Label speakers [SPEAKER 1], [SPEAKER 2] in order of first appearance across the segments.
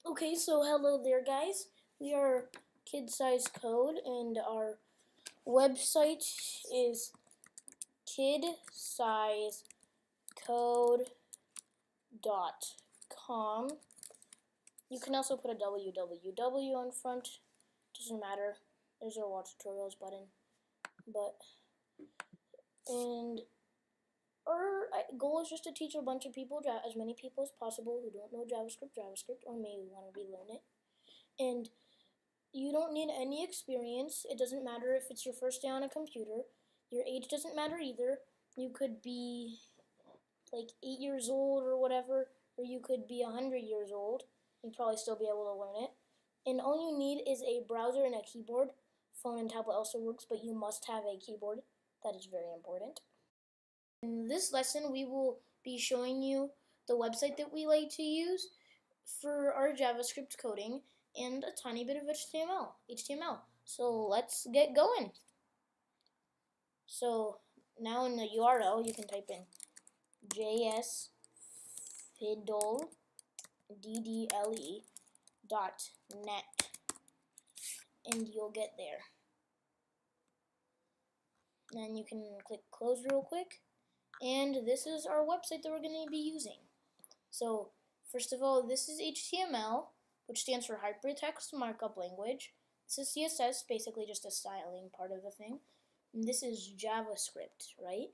[SPEAKER 1] Okay, so hello there, guys. We are Kid Size Code, and our website is kidsizecode.com. You can also put a www on front. Doesn't matter. There's our watch tutorials button. And our goal is just to teach a bunch of people, as many people as possible who don't know JavaScript, or may want to relearn it. And you don't need any experience. It doesn't matter if it's your first day on a computer. Your age doesn't matter either. You could be like 8 years old or whatever, or you could be 100 years old. You'd probably still be able to learn it. And all you need is a browser and a keyboard. Phone and tablet also works, but you must have a keyboard. That is very important. In this lesson, we will be showing you the website that we like to use for our JavaScript coding and a tiny bit of HTML. So let's get going. So now in the URL, you can type in jsfiddle.net and you'll get there. Then you can click close real quick, and this is our website that we're going to be using. So first of all, this is HTML, which stands for Hypertext Markup Language. This is CSS, basically just a styling part of the thing. And this is JavaScript, right?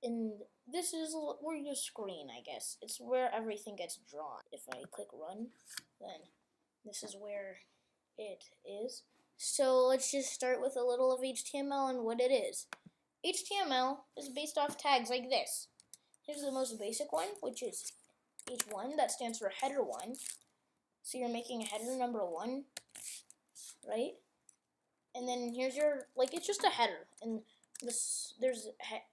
[SPEAKER 1] And this is where your screen, I guess. It's where everything gets drawn. If I click run, then this is where it is. So let's just start with a little of HTML and what it is. HTML is based off tags like this. Here's the most basic one, which is H1, that stands for header 1. So you're making a header number 1, right? And then here's your, it's just a header. And there's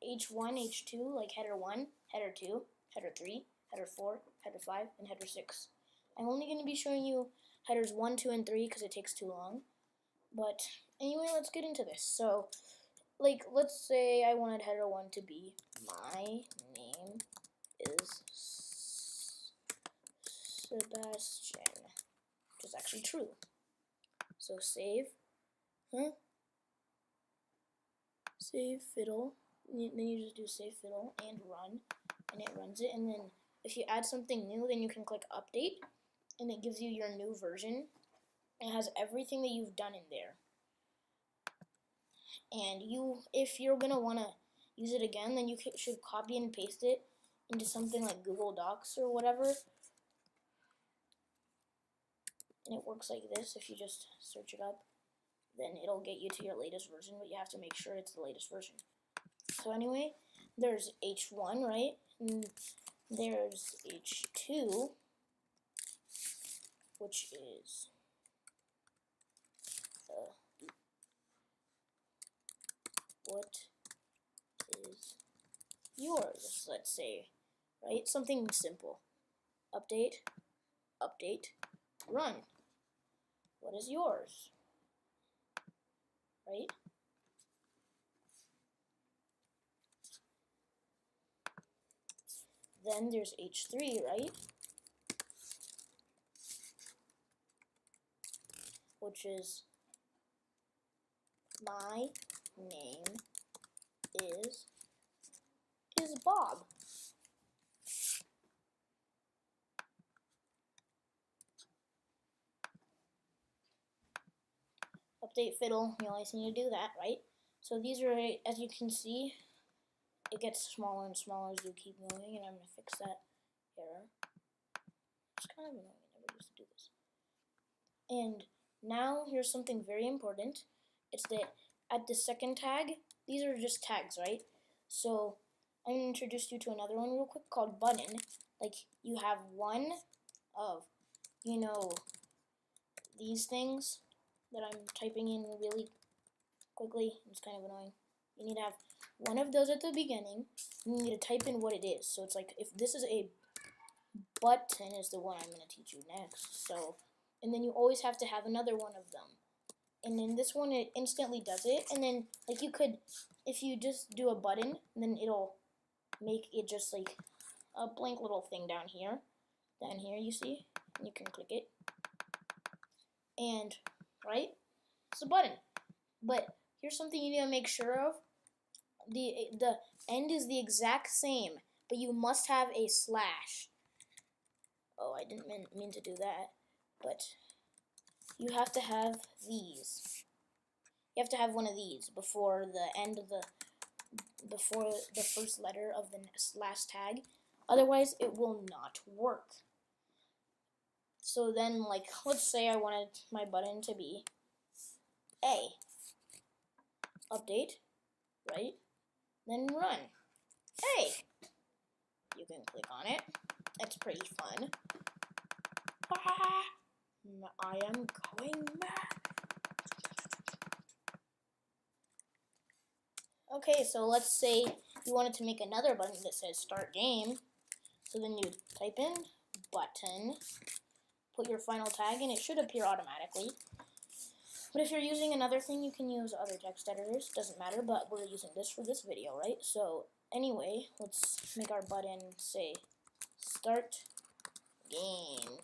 [SPEAKER 1] H1, H2, like header 1, header 2, header 3, header 4, header 5, and header 6. I'm only going to be showing you headers 1, 2, and 3 because it takes too long. But anyway, let's get into this. So, let's say I wanted header 1 to be my name is Sebastian, which is actually true. So save fiddle, then you just do save fiddle and run, and it runs it. And then if you add something new, then you can click update, and it gives you your new version. It has everything that you've done in there. And if you're gonna wanna use it again, then you should copy and paste it into something like Google Docs or whatever. And it works like this. If you just search it up, then it'll get you to your latest version, but you have to make sure it's the latest version. So anyway, there's H1, right? And there's H2, which is what is yours, let's say, right? Something simple. Update, run. What is yours, right? Then there's H3, right? Which is my name is Bob. Update fiddle, you always need to do that, right? So these are, as you can see, it gets smaller and smaller as you keep going, and I'm going to fix that error. It's kind of annoying, I never used to do this. And now here's something very important. It's that at the second tag, these are just tags, right? So I'm going to introduce you to another one real quick called button. Like, you have one of, these things that I'm typing in really quickly. It's kind of annoying. You need to have one of those at the beginning. You need to type in what it is. So it's like, if this is a button, is the one I'm going to teach you next. So, and then you always have to have another one of them. And then this one, it instantly does it. And then, you could, if you just do a button, then it'll make it just like a blank little thing down here, you see? You can click it, and right, it's a button. But here's something you need to make sure of: the end is the exact same, but you must have a slash. Oh, I didn't mean to do that, but you have to have these. You have to have one of these before the end of before the first letter of the last tag. Otherwise, it will not work. So then, like, let's say I wanted my button to be A. Update, right? Then run. A. You can click on it. It's pretty fun. Ah, I am going mad. Okay, so let's say you wanted to make another button that says start game. So then you type in button, put your final tag, and it should appear automatically. But if you're using another thing, you can use other text editors. Doesn't matter, but we're using this for this video, right? So anyway, let's make our button say start game.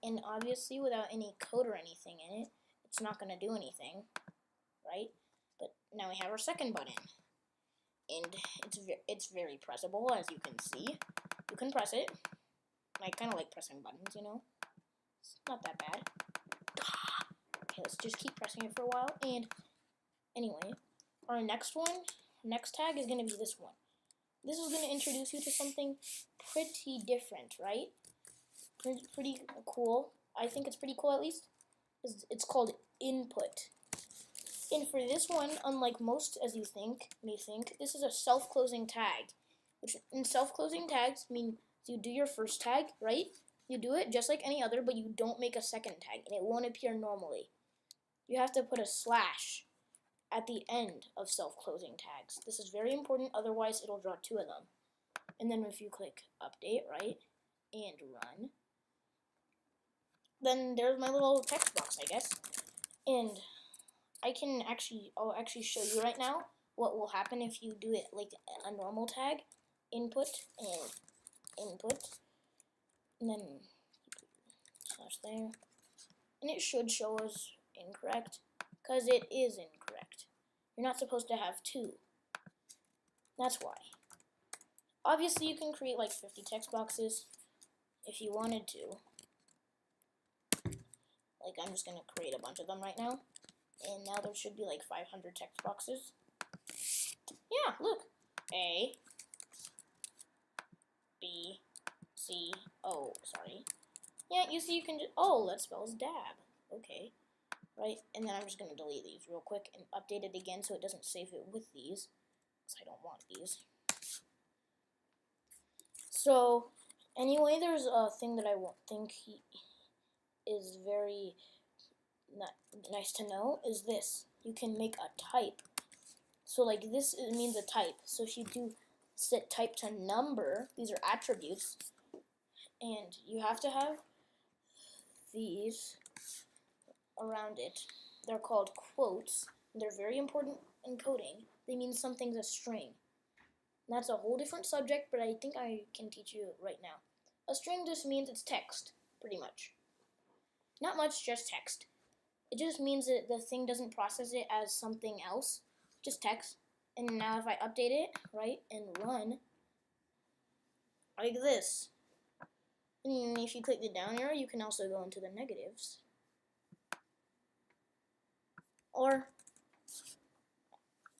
[SPEAKER 1] And obviously, without any code or anything in it, it's not going to do anything, right? But now we have our second button, and it's very pressable, as you can see. You can press it. I kind of like pressing buttons, you know. It's not that bad. Okay, let's just keep pressing it for a while. And anyway, our next tag is going to be this one. This is going to introduce you to something pretty different, right? Pretty cool. I think it's pretty cool, at least. It's called input. And for this one, unlike most, as you may think, this is a self-closing tag. Which in self-closing tags means you do your first tag, right? You do it just like any other, but you don't make a second tag, and it won't appear normally. You have to put a slash at the end of self-closing tags. This is very important, otherwise it'll draw two of them. And then if you click update, right, and run, then there's my little text box, I guess. And I'll actually show you right now what will happen if you do it like a normal tag, input, and then slash there, and it should show us incorrect, because it is incorrect. You're not supposed to have two. That's why. Obviously, you can create like 50 text boxes if you wanted to. Like, I'm just going to create a bunch of them right now. And now there should be like 500 text boxes. Yeah, look. A, B, C, O, sorry. Yeah, you see you can just, oh, that spells dab. Okay. Right, and then I'm just going to delete these real quick and update it again so it doesn't save it with these. Because I don't want these. So, anyway, there's a thing that I think is very nice to know, is this. You can make a type. So like this, it means a type. So if you do set type to number, these are attributes, and you have to have these around it. They're called quotes. They're very important in coding. They mean something's a string. And that's a whole different subject, but I think I can teach you right now. A string just means it's text, pretty much. Not much, just text. It just means that the thing doesn't process it as something else, just text. And now if I update it, right, and run, like this. And if you click the down arrow, you can also go into the negatives. Or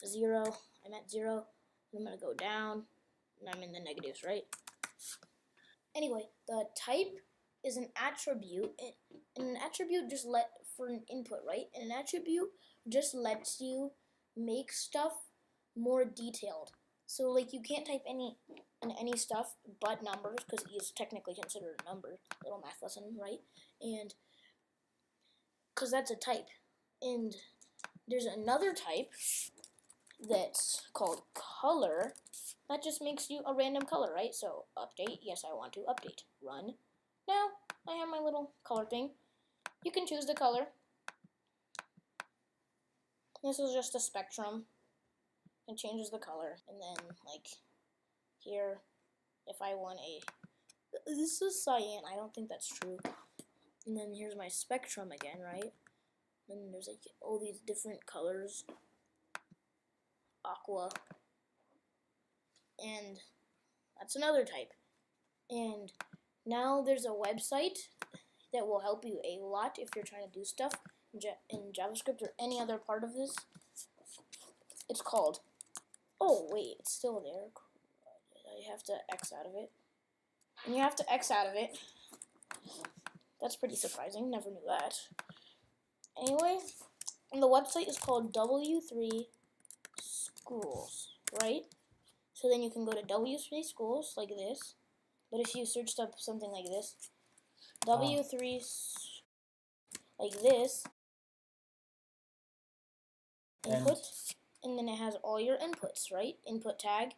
[SPEAKER 1] 0, I'm at 0, I'm going to go down, and I'm in the negatives, right? Anyway, the type is an attribute, and an attribute just for an input, right? And an attribute just lets you make stuff more detailed. So like you can't type any stuff but numbers, because E is technically considered a number. Little math lesson, right? And because that's a type. And there's another type that's called color. That just makes you a random color, right? So update, yes, I want to update. Run. Now I have my little color thing. You can choose the color. This is just a spectrum. It changes the color. And then like here, if I want a This is cyan. I don't think that's true. And then here's my spectrum again, right? And there's like all these different colors. Aqua. And that's another type. And now there's a website that will help you a lot if you're trying to do stuff in JavaScript or any other part of this. It's called, oh wait, it's still there. I have to X out of it. And you have to X out of it. That's pretty surprising, never knew that. Anyway, and the website is called W3 Schools, right? So then you can go to W3 Schools like this. But if you searched up something like this, W3 like this, input, and then it has all your inputs, right? Input tag,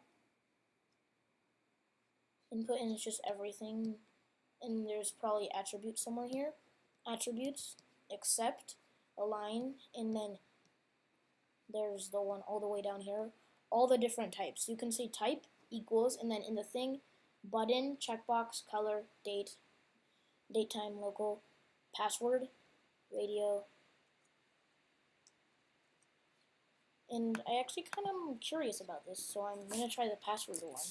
[SPEAKER 1] input, and it's just everything. And there's probably attributes somewhere here. Attributes, except, align, and then there's the one all the way down here. All the different types. You can say type equals, and then in the thing, button, checkbox, color, date, time, local, password, radio. And I actually kind of curious about this, so I'm going to try the password one.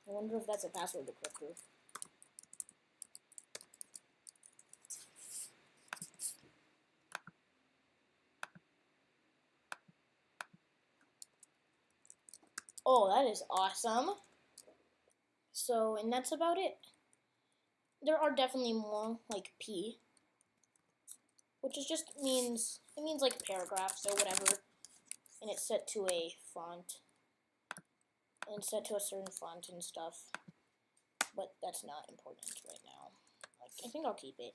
[SPEAKER 1] I wonder if that's a password decryptor. Oh, that is awesome. So, and that's about it. There are definitely more, like P, which is just means, it means like paragraphs or whatever, and it's set to a font, and it's set to a certain font and stuff, but that's not important right now. I think I'll keep it.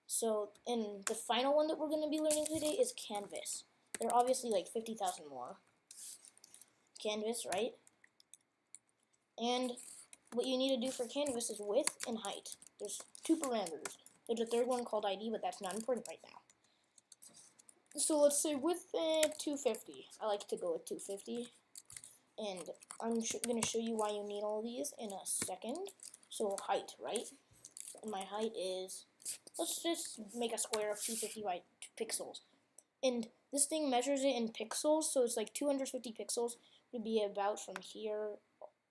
[SPEAKER 1] So, and the final one that we're going to be learning today is Canvas. There are obviously like 50,000 more. Canvas, right? And what you need to do for Canvas is width and height. There's two parameters. There's a third one called ID, but that's not important right now. So let's say width 250. I like to go with 250. And I'm going to show you why you need all these in a second. So height, right? And my height is, let's just make a square of 250 by 2 pixels. And this thing measures it in pixels, so it's like 250 pixels would be about from here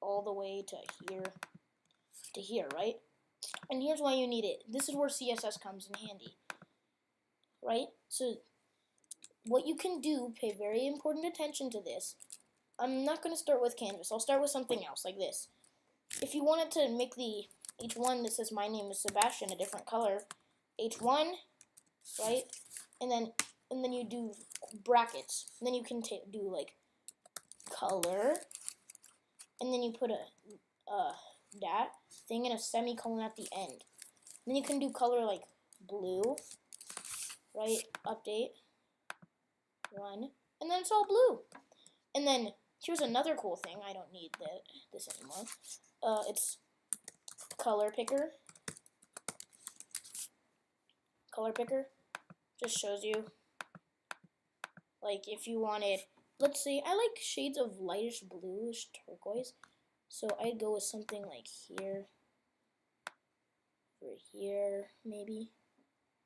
[SPEAKER 1] all the way to here, right? And here's why you need it. This is where CSS comes in handy, right? So what you can do, pay very important attention to this. I'm not going to start with Canvas. I'll start with something else, like this. If you wanted to make the H1 that says my name is Sebastian a different color, H1, right? And then you do brackets. And then you can do like color, and then you put that thing in a semicolon at the end. Then you can do color like blue, right? Update, run, and then it's all blue. And then here's another cool thing. I don't need this anymore. It's color picker. Color picker just shows you, like, if you wanted, let's say I like shades of lightish bluish turquoise, so I'd go with something like here, or here, maybe.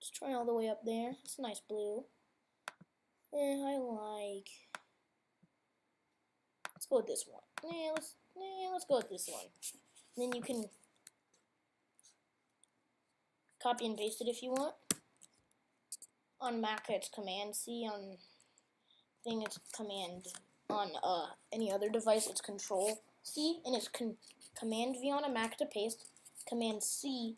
[SPEAKER 1] Just try all the way up there. It's a nice blue. I like. Let's go with this one. Let's go with this one. And then you can copy and paste it if you want. On Mac, it's Command C. On thing, it's Command. On any other device, it's Control C, and it's Command V on a Mac to paste. Command C,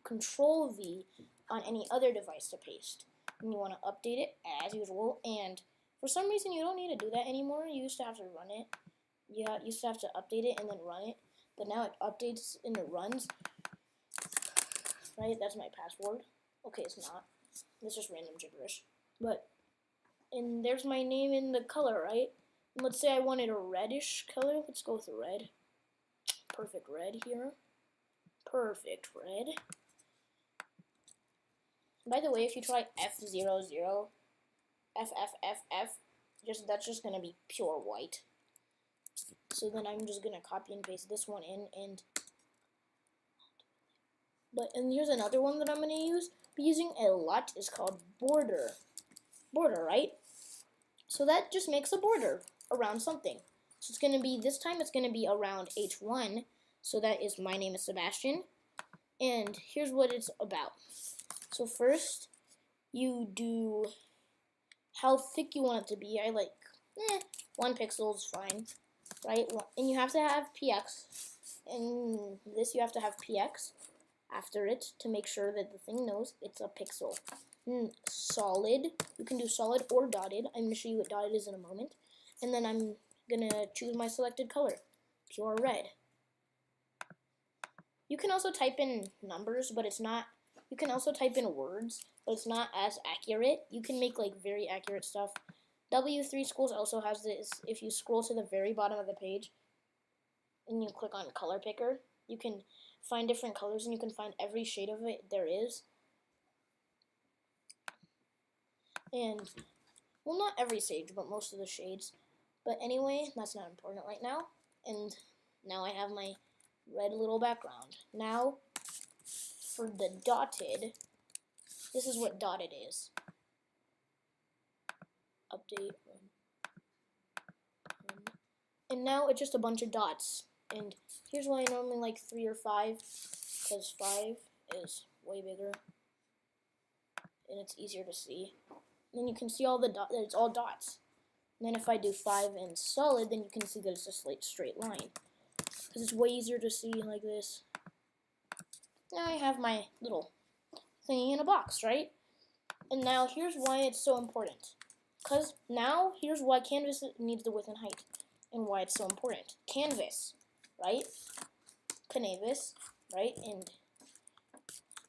[SPEAKER 1] Control V on any other device to paste. And you want to update it as usual. And for some reason, you don't need to do that anymore. You used to have to run it. You used to have to update it and then run it. But now it updates and it runs. Right? That's my password. Okay, it's not. It's just random gibberish. But, and there's my name in the color, right? And let's say I wanted a reddish color. Let's go with red. Perfect red here. Perfect red. By the way, if you try F00, that's just gonna be pure white. So then I'm just gonna copy and paste this one in, and And here's another one that I'm going to be using a lot is called border. Border, right? So that just makes a border around something. So it's going to be, this time it's going to be around H1. So that is my name is Sebastian. And here's what it's about. So first, you do how thick you want it to be. I like 1 pixel is fine, right? And you have to have px. And this you have to have px after it to make sure that the thing knows it's a pixel. Solid, you can do solid or dotted. I'm going to show you what dotted is in a moment. And then I'm going to choose my selected color, pure red. You can also type in numbers, but it's not, you can also type in words, but it's not as accurate. You can make like very accurate stuff. W3 Schools also has this. If you scroll to the very bottom of the page and you click on color picker, you can find different colors and you can find every shade of it there is. And, well, not every shade, but most of the shades. But anyway, that's not important right now. And now I have my red little background. Now, for the dotted, this is what dotted is. Update. And now it's just a bunch of dots. And here's why I normally like 3 or 5, because 5 is way bigger. And it's easier to see. And then you can see all the dots, it's all dots. And then if I do 5 and solid, then you can see that it's a straight line. Because it's way easier to see like this. Now I have my little thingy in a box, right? And now here's why it's so important. Because now here's why Canvas needs the width and height. And why it's so important. Canvas, right? Canvas, right? And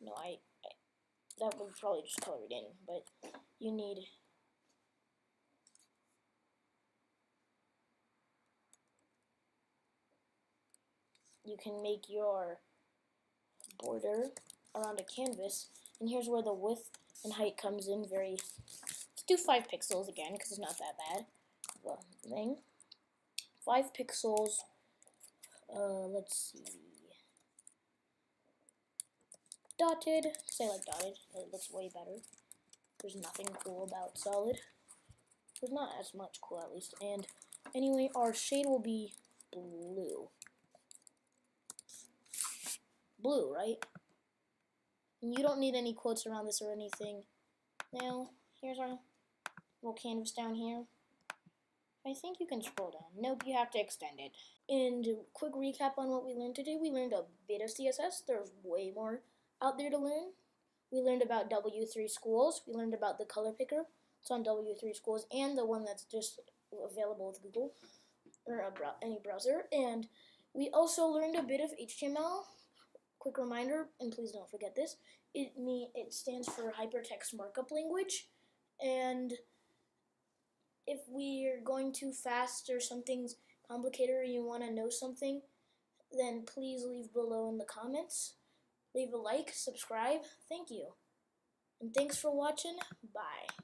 [SPEAKER 1] no, that would probably just color it in, but you need you can make your border around a canvas, and here's where the width and height comes in. Let's do 5 pixels again because it's not that bad of a thing. 5 pixels. Let's see. Dotted. Say like dotted. It looks way better. There's nothing cool about solid. There's not as much cool, at least. And anyway, our shade will be blue. Blue, right? And you don't need any quotes around this or anything. Now, here's our little canvas down here. I think you can scroll down. Nope, you have to extend it. And quick recap on what we learned today. We learned a bit of CSS. There's way more out there to learn. We learned about W3 Schools. We learned about the color picker. It's on W3 Schools and the one that's just available with Google or any browser. And we also learned a bit of HTML. Quick reminder, and please don't forget this, it stands for Hypertext Markup Language. And if we're going too fast or something's complicated or you want to know something, then please leave below in the comments. Leave a like, subscribe. Thank you. And thanks for watching. Bye.